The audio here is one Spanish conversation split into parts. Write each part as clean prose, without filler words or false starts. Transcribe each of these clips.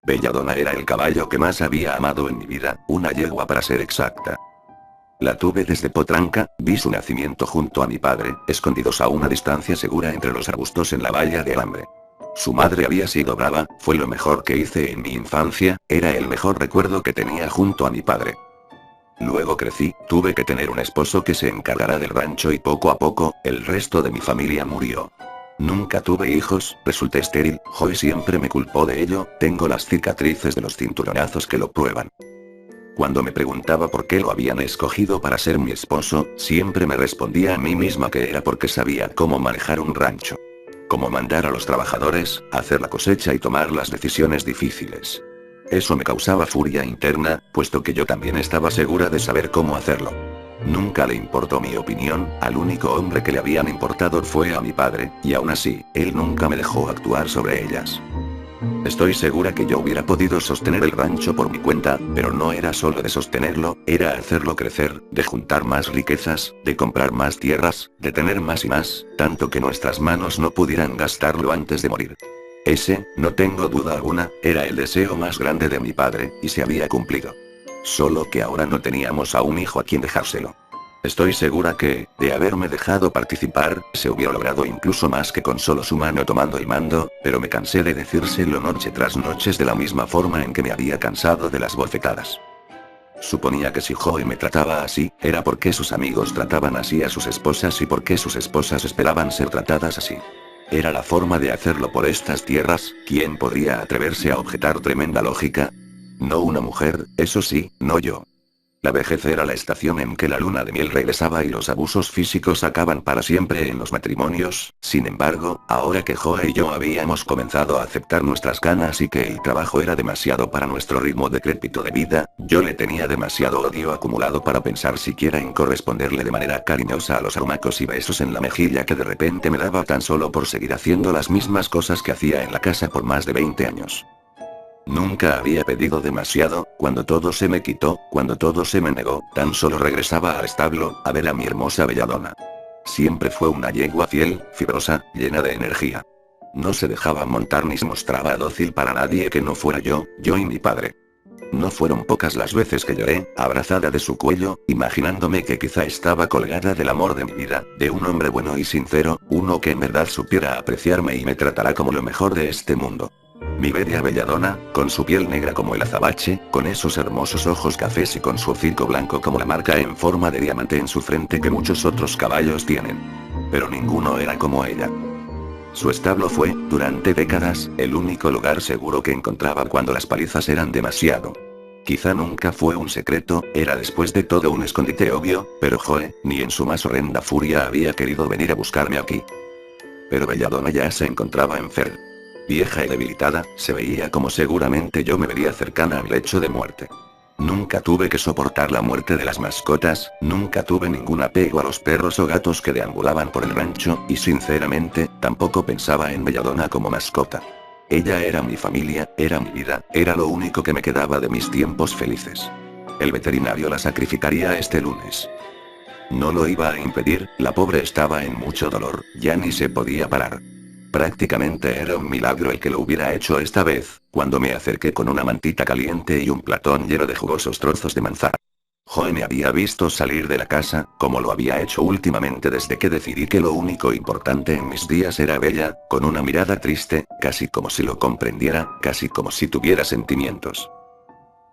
Belladonna era el caballo que más había amado en mi vida, una yegua para ser exacta. La tuve desde potranca, vi su nacimiento junto a mi padre, escondidos a una distancia segura entre los arbustos en la valla de alambre. Su madre había sido brava, fue lo mejor que hice en mi infancia, era el mejor recuerdo que tenía junto a mi padre. Luego crecí, tuve que tener un esposo que se encargará del rancho y poco a poco, el resto de mi familia murió. Nunca tuve hijos, resulté estéril, Joey siempre me culpó de ello, tengo las cicatrices de los cinturonazos que lo prueban. Cuando me preguntaba por qué lo habían escogido para ser mi esposo, siempre me respondía a mí misma que era porque sabía cómo manejar un rancho. Cómo mandar a los trabajadores, hacer la cosecha y tomar las decisiones difíciles. Eso me causaba furia interna, puesto que yo también estaba segura de saber cómo hacerlo. Nunca le importó mi opinión, al único hombre que le habían importado fue a mi padre, y aún así, él nunca me dejó actuar sobre ellas. Estoy segura que yo hubiera podido sostener el rancho por mi cuenta, pero no era solo de sostenerlo, era hacerlo crecer, de juntar más riquezas, de comprar más tierras, de tener más y más, tanto que nuestras manos no pudieran gastarlo antes de morir. Ese, no tengo duda alguna, era el deseo más grande de mi padre, y se había cumplido. Solo que ahora no teníamos a un hijo a quien dejárselo. Estoy segura que, de haberme dejado participar, se hubiera logrado incluso más que con solo su mano tomando el mando, pero me cansé de decírselo noche tras noche de la misma forma en que me había cansado de las bofetadas. Suponía que si Joey me trataba así, era porque sus amigos trataban así a sus esposas y porque sus esposas esperaban ser tratadas así. Era la forma de hacerlo por estas tierras, ¿quién podría atreverse a objetar tremenda lógica? No una mujer, eso sí, no yo. La vejez era la estación en que la luna de miel regresaba y los abusos físicos acaban para siempre en los matrimonios, sin embargo, ahora que Joe y yo habíamos comenzado a aceptar nuestras ganas y que el trabajo era demasiado para nuestro ritmo decrépito de vida, yo le tenía demasiado odio acumulado para pensar siquiera en corresponderle de manera cariñosa a los aromacos y besos en la mejilla que de repente me daba tan solo por seguir haciendo las mismas cosas que hacía en la casa por más de 20 años. Nunca había pedido demasiado, cuando todo se me quitó, cuando todo se me negó, tan solo regresaba al establo, a ver a mi hermosa Belladonna. Siempre fue una yegua fiel, fibrosa, llena de energía. No se dejaba montar ni se mostraba dócil para nadie que no fuera yo y mi padre. No fueron pocas las veces que lloré, abrazada de su cuello, imaginándome que quizá estaba colgada del amor de mi vida, de un hombre bueno y sincero, uno que en verdad supiera apreciarme y me tratará como lo mejor de este mundo. Mi bella Belladonna, con su piel negra como el azabache, con esos hermosos ojos cafés y con su hocico blanco como la marca en forma de diamante en su frente que muchos otros caballos tienen. Pero ninguno era como ella. Su establo fue, durante décadas, el único lugar seguro que encontraba cuando las palizas eran demasiado. Quizá nunca fue un secreto, era después de todo un escondite obvio, pero Joe, ni en su más horrenda furia había querido venir a buscarme aquí. Pero Belladonna ya se encontraba enferma. Vieja y debilitada, se veía como seguramente yo me vería cercana al lecho de muerte. Nunca tuve que soportar la muerte de las mascotas, nunca tuve ningún apego a los perros o gatos que deambulaban por el rancho, y sinceramente, tampoco pensaba en Belladonna como mascota. Ella era mi familia, era mi vida, era lo único que me quedaba de mis tiempos felices. El veterinario la sacrificaría este lunes. No lo iba a impedir, la pobre estaba en mucho dolor, ya ni se podía parar. Prácticamente era un milagro el que lo hubiera hecho esta vez, cuando me acerqué con una mantita caliente y un platón lleno de jugosos trozos de manzana. Joe me había visto salir de la casa, como lo había hecho últimamente desde que decidí que lo único importante en mis días era Bella, con una mirada triste, casi como si lo comprendiera, casi como si tuviera sentimientos.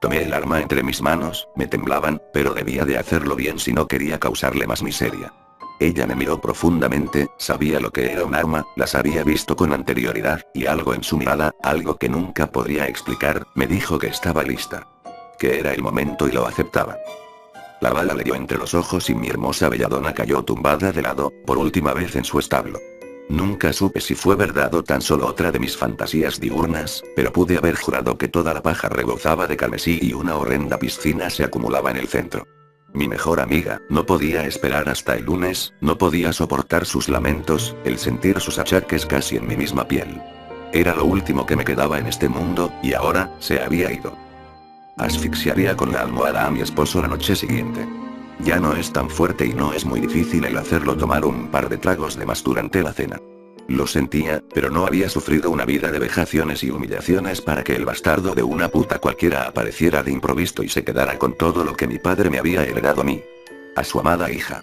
Tomé el arma entre mis manos, me temblaban, pero debía de hacerlo bien si no quería causarle más miseria. Ella me miró profundamente, sabía lo que era un arma, las había visto con anterioridad, y algo en su mirada, algo que nunca podría explicar, me dijo que estaba lista. Que era el momento y lo aceptaba. La bala le dio entre los ojos y mi hermosa Belladonna cayó tumbada de lado, por última vez en su establo. Nunca supe si fue verdad o tan solo otra de mis fantasías diurnas, pero pude haber jurado que toda la paja rebozaba de carmesí y una horrenda piscina se acumulaba en el centro. Mi mejor amiga, no podía esperar hasta el lunes, no podía soportar sus lamentos, el sentir sus achaques casi en mi misma piel. Era lo último que me quedaba en este mundo, y ahora, se había ido. Asfixiaría con la almohada a mi esposo la noche siguiente. Ya no es tan fuerte y no es muy difícil el hacerlo tomar un par de tragos de más durante la cena. Lo sentía, pero no había sufrido una vida de vejaciones y humillaciones para que el bastardo de una puta cualquiera apareciera de improviso y se quedara con todo lo que mi padre me había heredado a mí. A su amada hija.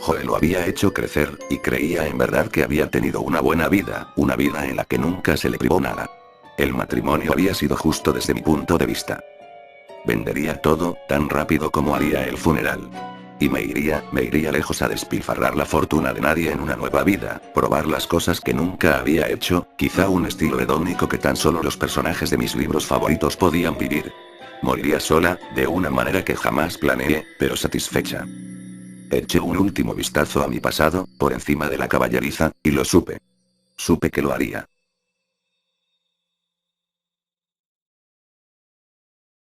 Joe lo había hecho crecer, y creía en verdad que había tenido una vida en la que nunca se le privó nada. El matrimonio había sido justo desde mi punto de vista. Vendería todo, tan rápido como haría el funeral. Y me iría lejos a despilfarrar la fortuna de nadie en una nueva vida, probar las cosas que nunca había hecho, quizá un estilo hedónico que tan solo los personajes de mis libros favoritos podían vivir. Moriría sola, de una manera que jamás planeé, pero satisfecha. Eché un último vistazo a mi pasado, por encima de la caballeriza, y lo supe. Supe que lo haría.